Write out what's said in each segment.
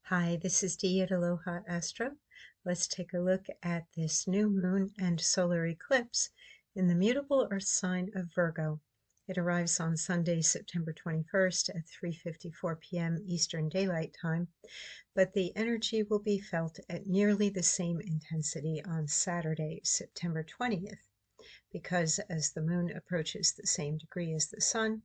Hi, this is Dee at Aloha Astro. Let's take a look at this new moon and solar eclipse in the mutable Earth sign of Virgo. It arrives on Sunday, September 21st at 3:54 p.m. Eastern Daylight Time, but the energy will be felt at nearly the same intensity on Saturday, September 20th, because as the moon approaches the same degree as the sun,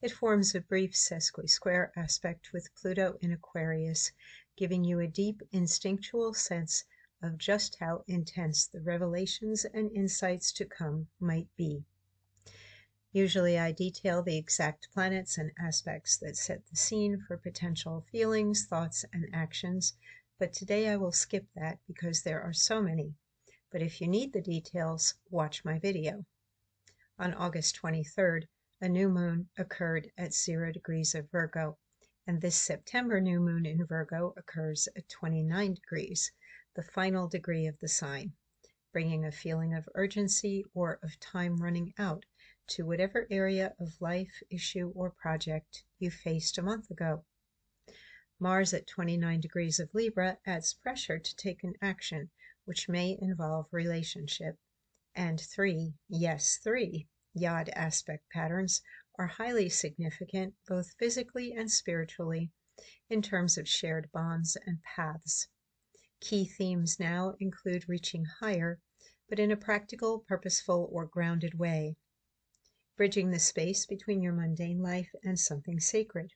it forms a brief sesqui-square aspect with Pluto in Aquarius, giving you a deep instinctual sense of just how intense the revelations and insights to come might be. Usually I detail the exact planets and aspects that set the scene for potential feelings, thoughts, and actions, but today I will skip that because there are so many. But if you need the details, watch my video. On August 23rd, a new moon occurred at 0 degrees of Virgo, and this September new moon in Virgo occurs at 29 degrees, the final degree of the sign, bringing a feeling of urgency or of time running out to whatever area of life, issue, or project you faced a month ago. Mars at 29 degrees of Libra adds pressure to take an action, which may involve relationship. And 3, yes, 3, Yod aspect patterns are highly significant both physically and spiritually in terms of shared bonds and paths. Key themes now include reaching higher, but in a practical, purposeful, or grounded way, bridging the space between your mundane life and something sacred,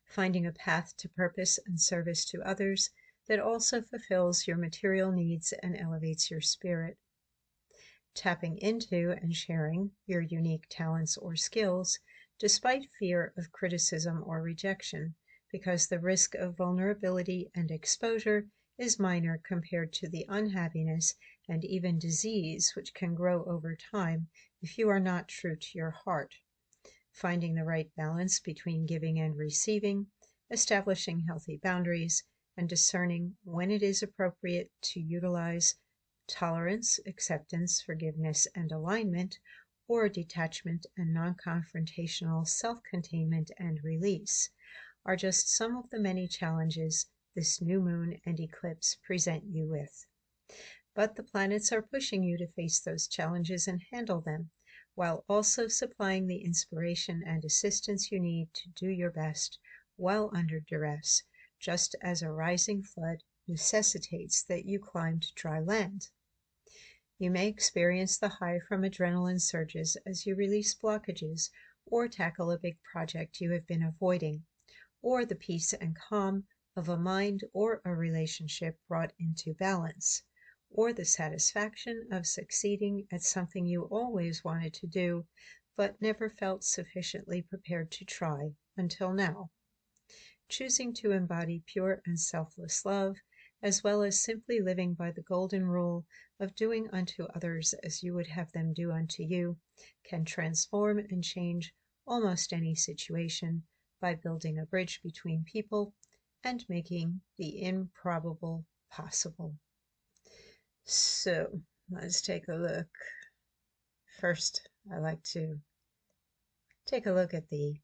finding a path to purpose and service to others that also fulfills your material needs and elevates your spirit, tapping into and sharing your unique talents or skills despite fear of criticism or rejection, because the risk of vulnerability and exposure is minor compared to the unhappiness and even disease which can grow over time if you are not true to your heart. Finding the right balance between giving and receiving, establishing healthy boundaries, and discerning when it is appropriate to utilize tolerance, acceptance, forgiveness, and alignment, or detachment and non-confrontational self-containment and release, are just some of the many challenges this new moon and eclipse present you with. But the planets are pushing you to face those challenges and handle them, while also supplying the inspiration and assistance you need to do your best while under duress, just as a rising flood necessitates that you climb to dry land. You may experience the high from adrenaline surges as you release blockages or tackle a big project you have been avoiding, or the peace and calm of a mind or a relationship brought into balance, or the satisfaction of succeeding at something you always wanted to do but never felt sufficiently prepared to try until now. Choosing to embody pure and selfless love, as well as simply living by the golden rule of doing unto others as you would have them do unto you, can transform and change almost any situation by building a bridge between people and making the improbable possible. So let's take a look. First, I like to take a look at the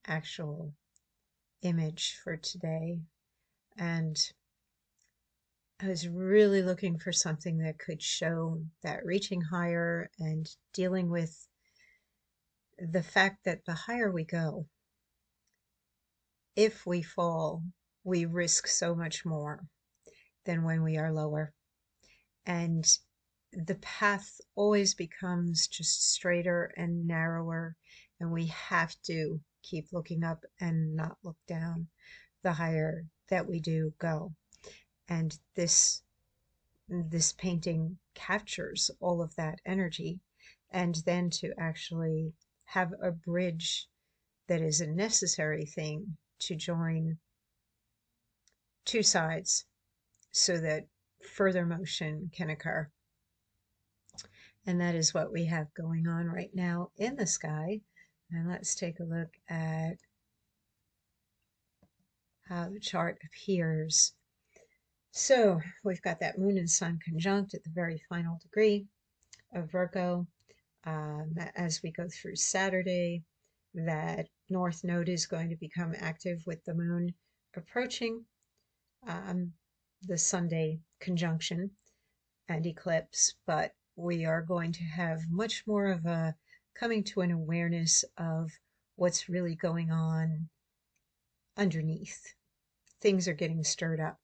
actual image for today, and I was really looking for something that could show that reaching higher and dealing with the fact that the higher we go, if we fall, we risk so much more than when we are lower. And the path always becomes just straighter and narrower, and we have to keep looking up and not look down the higher that we do go. And this painting captures all of that energy, and then to actually have a bridge that is a necessary thing to join two sides so that further motion can occur. And that is what we have going on right now in the sky. And let's take a look at how the chart appears. So we've got that moon and sun conjunct at the very final degree of Virgo. As we go through Saturday, that north node is going to become active with the moon approaching the Sunday conjunction and eclipse, but we are going to have much more of a coming to an awareness of what's really going on underneath. Things are getting stirred up.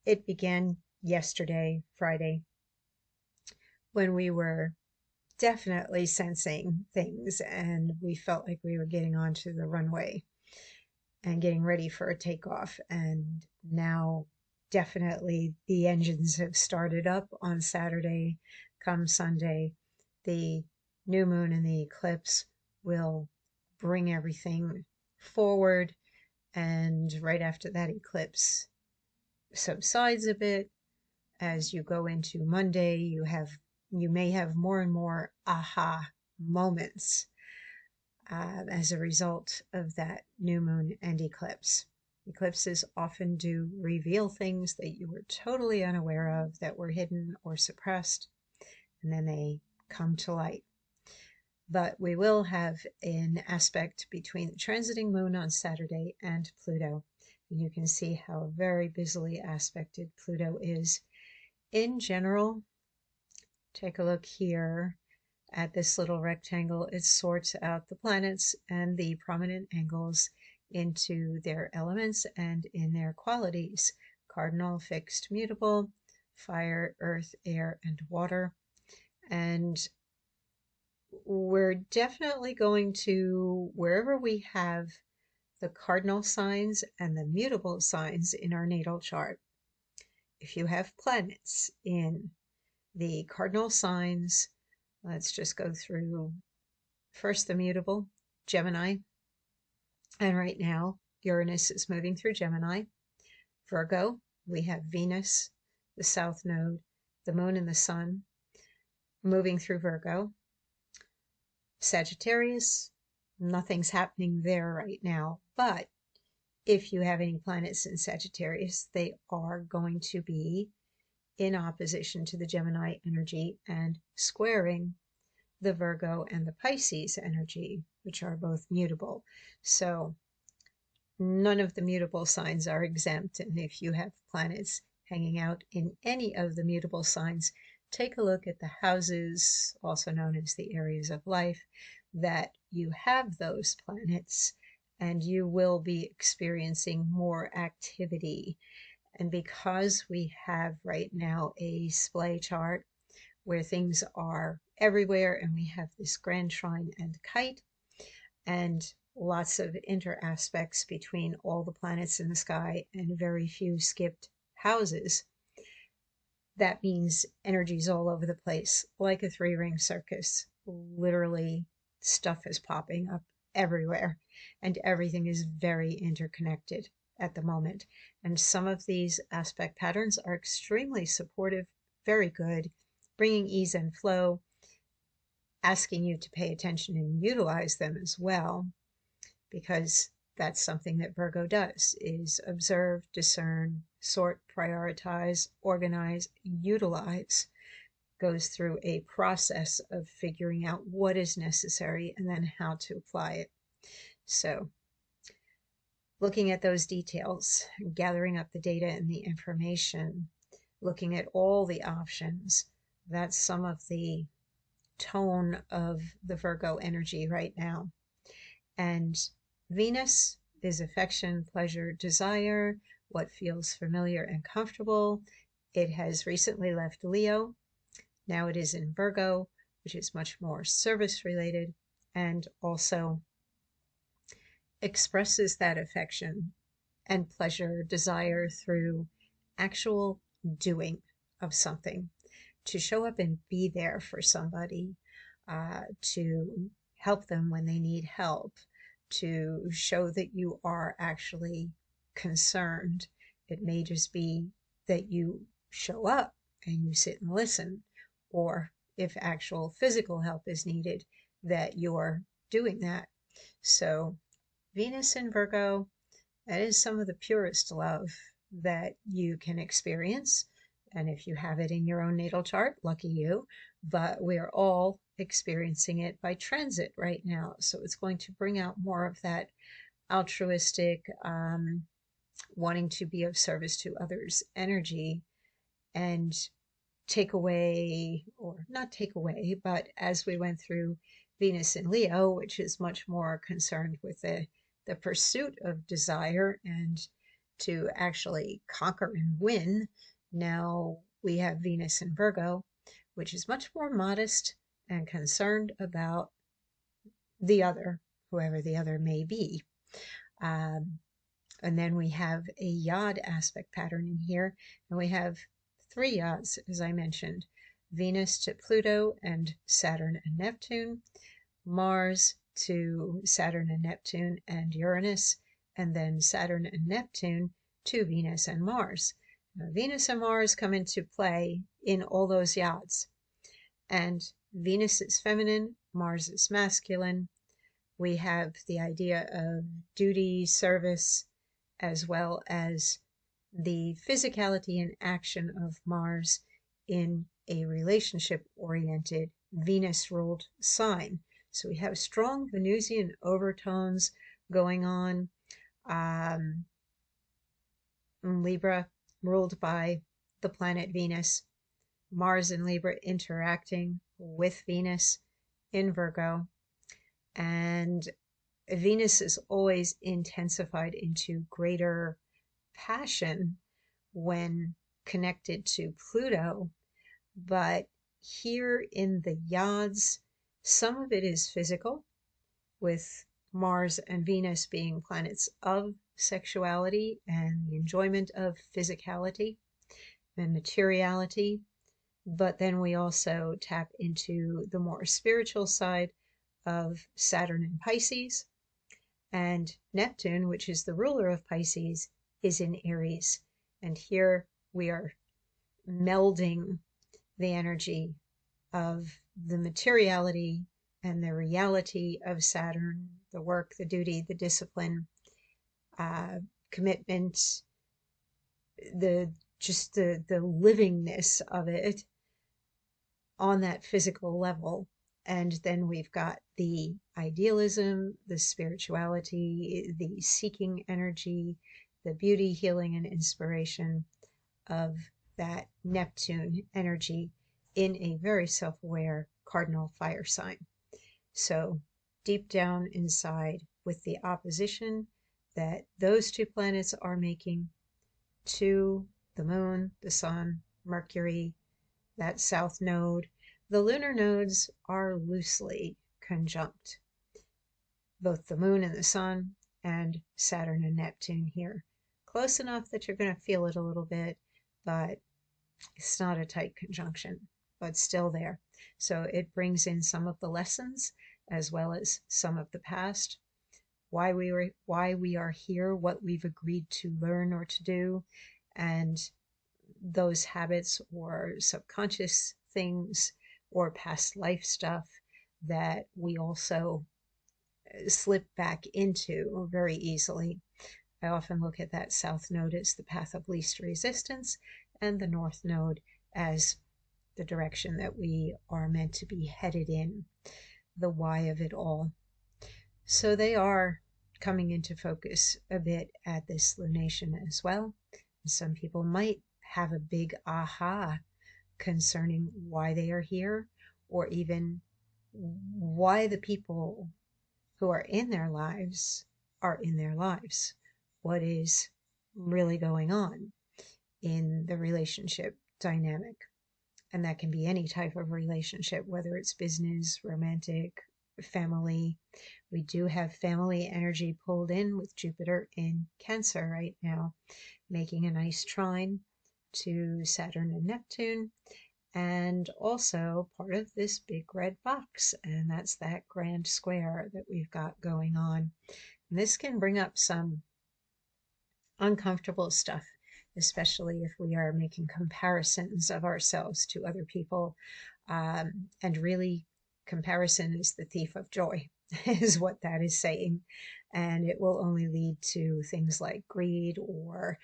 It began yesterday, Friday, when we were definitely sensing things and we felt like we were getting onto the runway and getting ready for a takeoff. And now definitely the engines have started up on Saturday. Come Sunday, the new moon and the eclipse will bring everything forward. And right after that eclipse subsides a bit, as you go into Monday, you may have more and more aha moments as a result of that new moon and eclipse. Eclipses often do reveal things that you were totally unaware of, that were hidden or suppressed, and then they come to light. But we will have an aspect between the transiting moon on Saturday and Pluto. And you can see how very busily aspected Pluto is. In general, take a look here at this little rectangle. It sorts out the planets and the prominent angles into their elements and in their qualities: cardinal, fixed, mutable, fire, earth, air, and water. And we're definitely going to, wherever we have the cardinal signs and the mutable signs in our natal chart, if you have planets in the cardinal signs, let's just go through first the mutable, Gemini. And right now, Uranus is moving through Gemini. Virgo, we have Venus, the south node, the moon and the sun moving through Virgo. Sagittarius, nothing's happening there right now, but if you have any planets in Sagittarius, they are going to be in opposition to the Gemini energy and squaring the Virgo and the Pisces energy, which are both mutable. So none of the mutable signs are exempt. And if you have planets hanging out in any of the mutable signs, take a look at the houses, also known as the areas of life, that you have those planets, and you will be experiencing more activity. And because we have right now a splay chart where things are everywhere, and we have this grand trine and kite, and lots of inter aspects between all the planets in the sky and very few skipped houses, that means energy's all over the place, like a three-ring circus. Literally, stuff is popping up everywhere, and everything is very interconnected at the moment. And some of these aspect patterns are extremely supportive, very good, bringing ease and flow, asking you to pay attention and utilize them as well, because that's something that Virgo does, is observe, discern, sort, prioritize, organize, utilize, goes through a process of figuring out what is necessary and then how to apply it. So looking at those details, gathering up the data and the information, looking at all the options, that's some of the tone of the Virgo energy right now. And Venus is affection, pleasure, desire, what feels familiar and comfortable. It has recently left Leo. Now it is in Virgo, which is much more service related and also expresses that affection and pleasure, desire through actual doing of something, to show up and be there for somebody, to help them when they need help, to show that you are actually concerned. It may just be that you show up and you sit and listen, or if actual physical help is needed, that you're doing that. So Venus in Virgo, that is some of the purest love that you can experience. And if you have it in your own natal chart, lucky you, but we are all experiencing it by transit right now. So it's going to bring out more of that altruistic, wanting to be of service to others energy, and take away, or not take away, but as we went through Venus in Leo, which is much more concerned with the pursuit of desire and to actually conquer and win. Now we have Venus in Virgo, which is much more modest and concerned about the other, whoever the other may be. Um, and then we have a Yod aspect pattern in here, and we have 3 Yods, as I mentioned: Venus to Pluto and Saturn and Neptune, Mars to Saturn and Neptune and Uranus, and then Saturn and Neptune to Venus and Mars. Now, Venus and Mars come into play in all those Yods, and Venus is feminine, Mars is masculine. We have the idea of duty, service, as well as the physicality and action of Mars in a relationship-oriented Venus-ruled sign. So we have strong Venusian overtones going on. Libra, ruled by the planet Venus. Mars in Libra interacting with Venus in Virgo. And Venus is always intensified into greater passion when connected to Pluto, but here in the Yods, some of it is physical, with Mars and Venus being planets of sexuality and the enjoyment of physicality and materiality. But then we also tap into the more spiritual side of Saturn in Pisces, and Neptune, which is the ruler of Pisces, is in Aries. And here we are melding the energy of the materiality and the reality of Saturn, the work, the duty, the discipline, commitment, the livingness of it on that physical level. And then we've got the idealism, the spirituality, the seeking energy, the beauty, healing, and inspiration of that Neptune energy in a very self-aware cardinal fire sign. So deep down inside, with the opposition that those 2 planets are making to the moon, the sun, Mercury, that south node, the lunar nodes are loosely conjunct, both the moon and the sun, and Saturn and Neptune here. Close enough that you're going to feel it a little bit, but it's not a tight conjunction, but still there. So it brings in some of the lessons as well as some of the past, why we are here, what we've agreed to learn or to do, and those habits or subconscious things or past life stuff that we also slip back into very easily. I often look at that south node as the path of least resistance, and the north node as the direction that we are meant to be headed in, the why of it all. So they are coming into focus a bit at this lunation as well. Some people might have a big aha concerning why they are here, or even why the people who are in their lives are in their lives. What is really going on in the relationship dynamic? And that can be any type of relationship, whether it's business, romantic, family. We do have family energy pulled in with Jupiter in Cancer right now, making a nice trine to Saturn and Neptune, and also part of this big red box, and that's that grand square that we've got going on. And this can bring up some uncomfortable stuff, especially if we are making comparisons of ourselves to other people. And really, comparison is the thief of joy, is what that is saying. And it will only lead to things like greed or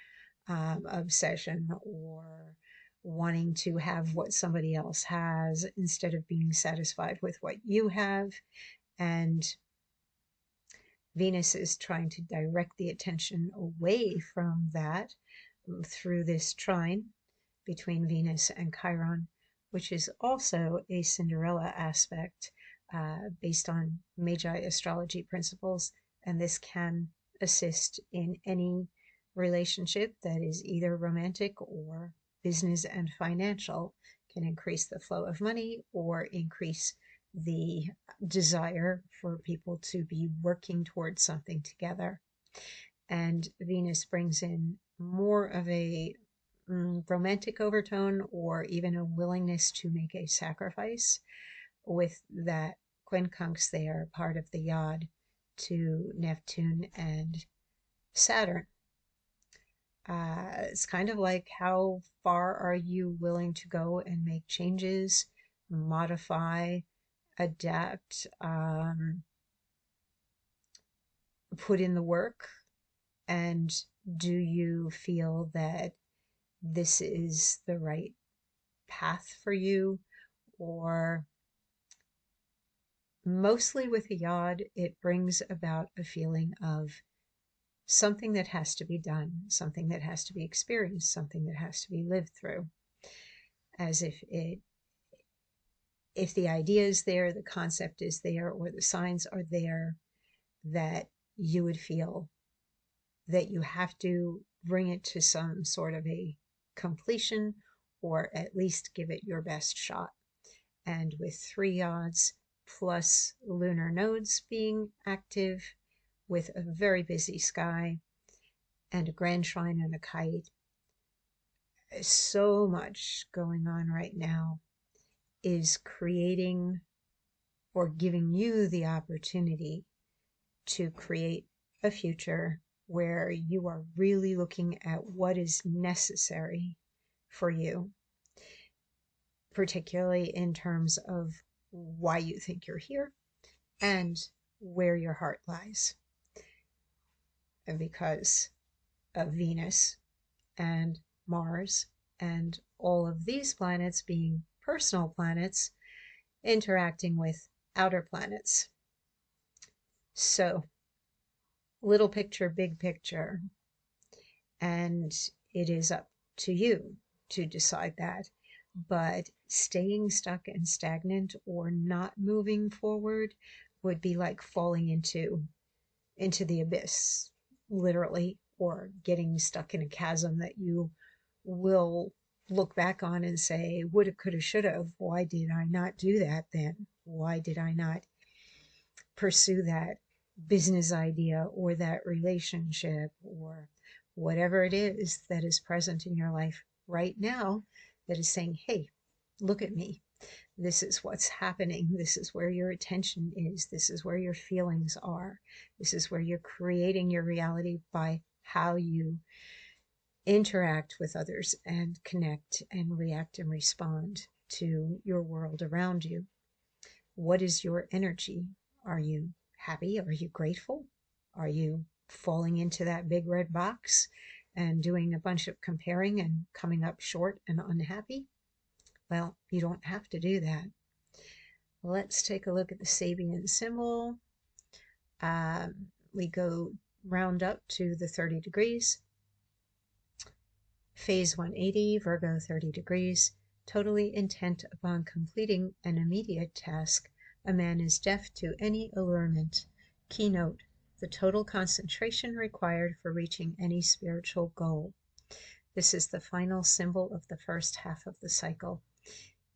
obsession, or wanting to have what somebody else has instead of being satisfied with what you have. And Venus is trying to direct the attention away from that through this trine between Venus and Chiron, which is also a Cinderella aspect based on Magi astrology principles. And this can assist in any relationship that is either romantic or business and financial, can increase the flow of money or increase the desire for people to be working towards something together. And Venus brings in more of a romantic overtone or even a willingness to make a sacrifice with that quincunx there, part of the yod to Neptune and Saturn. It's kind of like, how far are you willing to go and make changes, modify, adapt, put in the work, and do you feel that this is the right path for you? Or mostly with a yod, it brings about a feeling of something that has to be done, something that has to be experienced, something that has to be lived through, as if the idea is there, the concept is there, or the signs are there, that you would feel that you have to bring it to some sort of a completion, or at least give it your best shot. And with 3 yods plus lunar nodes being active, with a very busy sky and a grand trine and a kite, so much going on right now is creating or giving you the opportunity to create a future where you are really looking at what is necessary for you, particularly in terms of why you think you're here and where your heart lies. And because of Venus and Mars and all of these planets being personal planets interacting with outer planets. So, little picture, big picture. And it is up to you to decide that. But staying stuck and stagnant or not moving forward would be like falling into the abyss, literally, or getting stuck in a chasm that you will look back on and say, woulda, coulda, shoulda. Why did I not do that then? Why did I not pursue that business idea or that relationship or whatever it is that is present in your life right now that is saying, hey, look at me. This is what's happening. This is where your attention is. This is where your feelings are. This is where you're creating your reality by how you interact with others and connect and react and respond to your world around you. What is your energy? Are you happy? Are you grateful? Are you falling into that big red box and doing a bunch of comparing and coming up short and unhappy? Well, you don't have to do that. Let's take a look at the Sabian symbol. We go round up to the 30 degrees. Phase 180, Virgo 30 degrees. Totally intent upon completing an immediate task, a man is deaf to any allurement. Keynote: the total concentration required for reaching any spiritual goal. This is the final symbol of the first half of the cycle.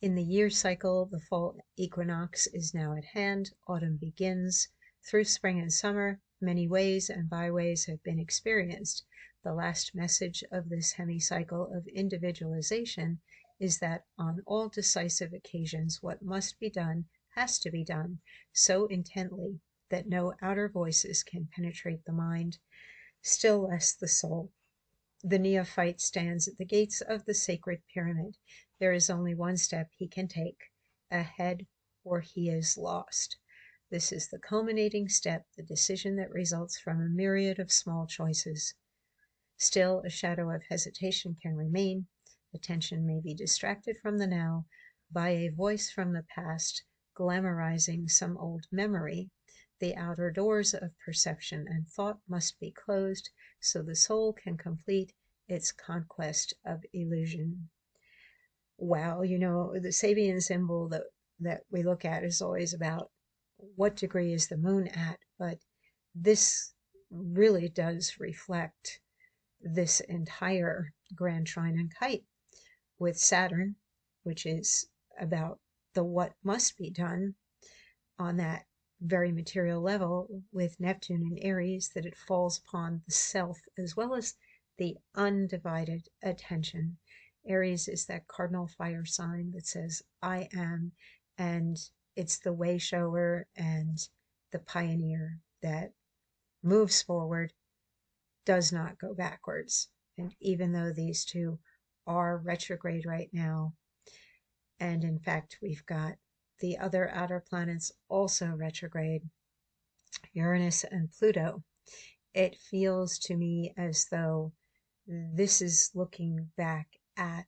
In the year cycle, the fall equinox is now at hand. Autumn begins. Through spring and summer, many ways and byways have been experienced. The last message of this hemicycle of individualization is that on all decisive occasions, what must be done has to be done so intently that no outer voices can penetrate the mind, still less the soul. The neophyte stands at the gates of the sacred pyramid. There is only one step he can take, ahead, or he is lost. This is the culminating step, the decision that results from a myriad of small choices. Still, a shadow of hesitation can remain. Attention may be distracted from the now by a voice from the past, glamorizing some old memory. The outer doors of perception and thought must be closed so the soul can complete its conquest of illusion. Wow, you know, the Sabian symbol that we look at is always about what degree is the moon at, but this really does reflect this entire grand trine and kite with Saturn, which is about the what must be done on that very material level, with Neptune in Aries, that it falls upon the self as well as the undivided attention. Aries is that cardinal fire sign that says, I am, and it's the way shower and the pioneer that moves forward, does not go backwards. And even though these two are retrograde right now, and in fact, we've got the other outer planets also retrograde, Uranus and Pluto, it feels to me as though this is looking back at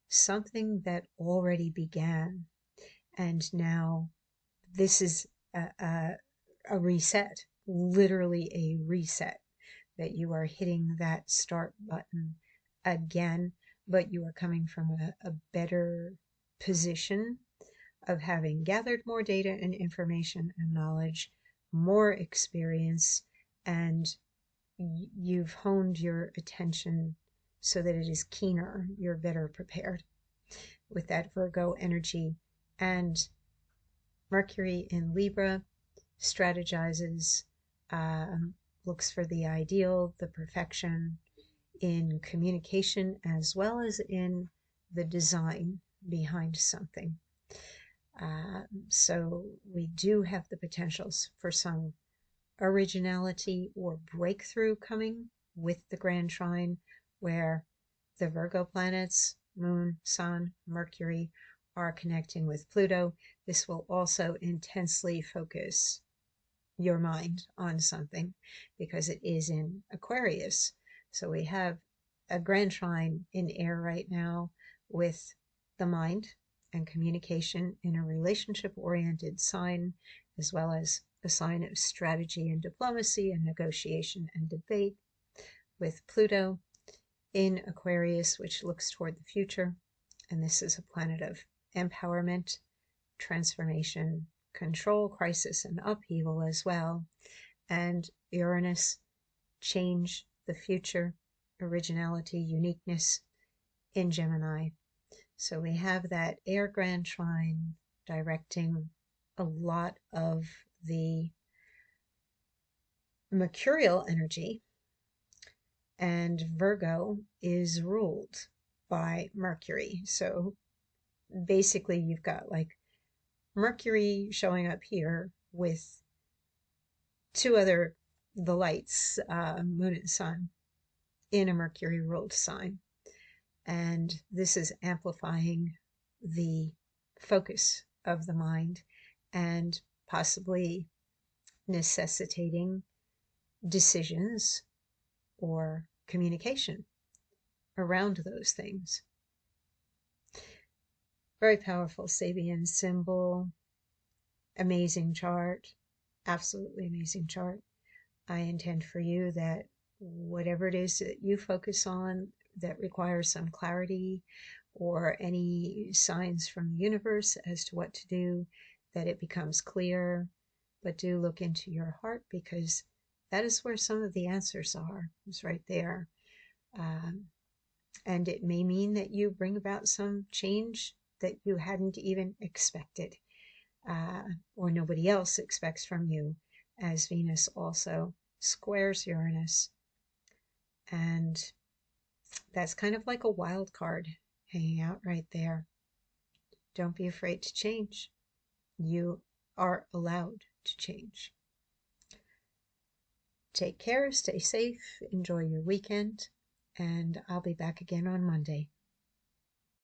something that already began. And now this is a reset, literally a reset, that you are hitting that start button again, but you are coming from a better position of having gathered more data and information and knowledge, more experience, and you've honed your attention so that it is keener. You're better prepared with that Virgo energy. And Mercury in Libra strategizes, looks for the ideal, the perfection in communication as well as in the design behind something. So we do have the potentials for some originality or breakthrough coming with the Grand Trine, where the Virgo planets, Moon, Sun, Mercury, are connecting with Pluto. This will also intensely focus your mind on something because it is in Aquarius. So we have a Grand Trine in air right now with the mind and communication in a relationship-oriented sign, as well as a sign of strategy and diplomacy and negotiation and debate, with Pluto in Aquarius, which looks toward the future. And this is a planet of empowerment, transformation, control, crisis, and upheaval as well. And Uranus, change, the future, originality, uniqueness in Gemini. So we have that air Grand Trine directing a lot of the mercurial energy, and Virgo is ruled by Mercury. So basically you've got like Mercury showing up here with two other, the lights, Moon and Sun, in a Mercury ruled sign. And this is amplifying the focus of the mind and possibly necessitating decisions or communication around those things. Very powerful Sabian symbol, amazing chart, absolutely amazing chart. I intend for you that whatever it is that you focus on that requires some clarity or any signs from the universe as to what to do, that it becomes clear. But do look into your heart, because that is where some of the answers are. It's right there. And it may mean that you bring about some change that you hadn't even expected, or nobody else expects from you, as Venus also squares Uranus. And that's kind of like a wild card hanging out right there. Don't be afraid to change. You are allowed to change. Take care, stay safe, enjoy your weekend, and I'll be back again on Monday.